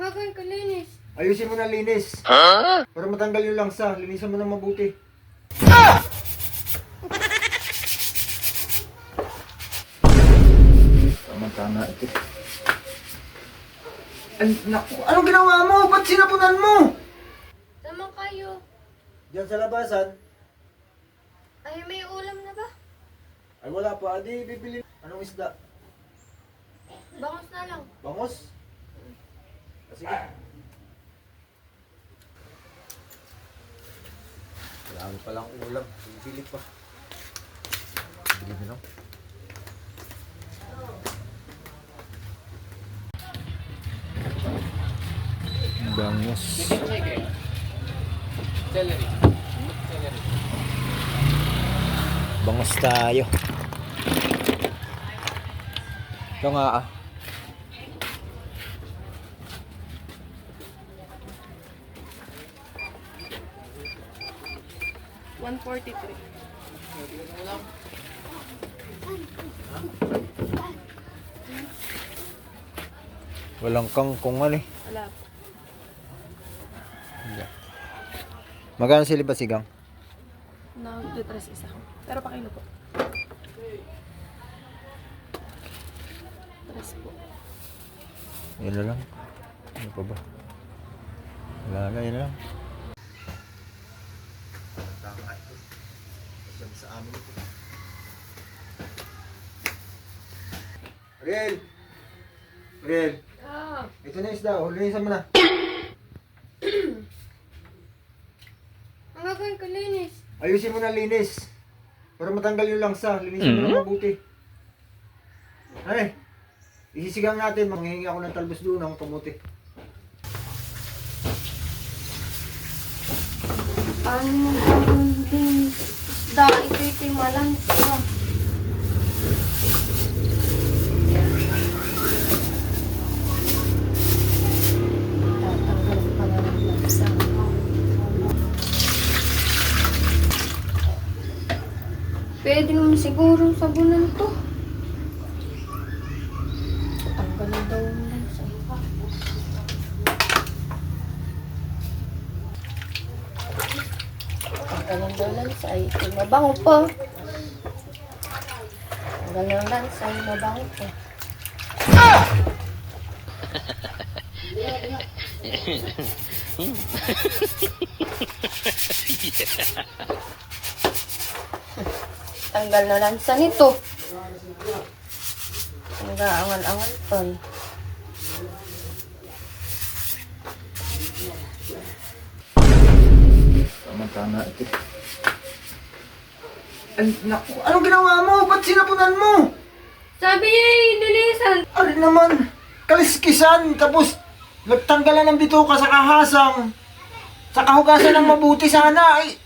gagawin ko, linis? Ayusin mo na linis. Para matanggal yung langsa. Linisan mo na mabuti. Tama-tama ito. Ay, naku, anong ginawa mo? Ba't sinapunan mo? Tama kayo. Diyan sa labasan. Ay, may ulam na ba? Ay, wala pa. Adi, bibili. Anong isda? Bangos na lang. Bangos? Ah, sige. Wala pa lang ulam. Bibili pa. Bibili mo lang. Bangos. Bangos tayo. Ito nga ah. $143. Walang kangkong ano eh. Wala. Magkano sili ba sigang? Nag-dress isa. Pero pakilo po. Dress po. Yan na lang. Ano pa ba? Wala na, yan na lang. Tama ito. Yan sa amin ito. Ariel! Ariel! Ah, Ito na isda. Linisan mo na. ang gagawin ko, linis? Ayusin mo na linis. Para matanggal yung langsa. Linisan mo na mabuti. Ay! Isisigang natin. Manghihingi ako ng talbos doon ng kamuti. Paano mo gagawin din? Dahil ito'y timalan ko. Tatanggal pa na ng lansa. Pwede naman siguro sabunan to. Tanggalin daw yung lansa. Tanggalin daw lansa ay mabango pa. Tanggalin ng lansa ay mabango pa. Tanggal na lansa nito. Nag-aangal-angal pa eh. Tama-tama ito. Ay, naku, anong ginawa mo? Ba't sinapunan mo? Sabi niya linisan. Ano naman? Kaliskisan, tapos nagtanggalan ng bituka sa kahasang. Sa kahugasan ng mabuti sana. Ay,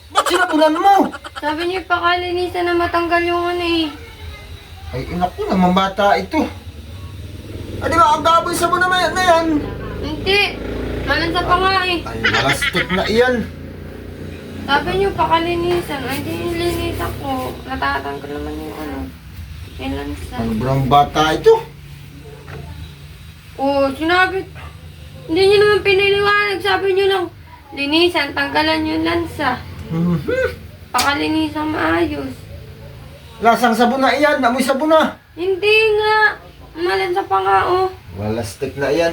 ba't sinapunan mo? Sabi niya pakalinisan na matanggal yung ano eh. Ay, naku naman bata ito. Ay, di ba, ang gaboy sa mo naman na yan. Hindi. Malansa pa nga eh. Ay, malastik na iyan. Sabi niyo pakalinisan. Ay, di nilinisan ko. Natatanggal naman yung ano. Yung lansa. Ano brang bata ito? Oo, sinabi. Hindi niyo naman piniliwanag. Sabi niyo lang, linisan, tanggalan yung lansa. Pakalinisan maayos. Lasang sabon na iyan, amoy sabon na. Hindi nga. Malansa pa nga oh. Malastik na iyan.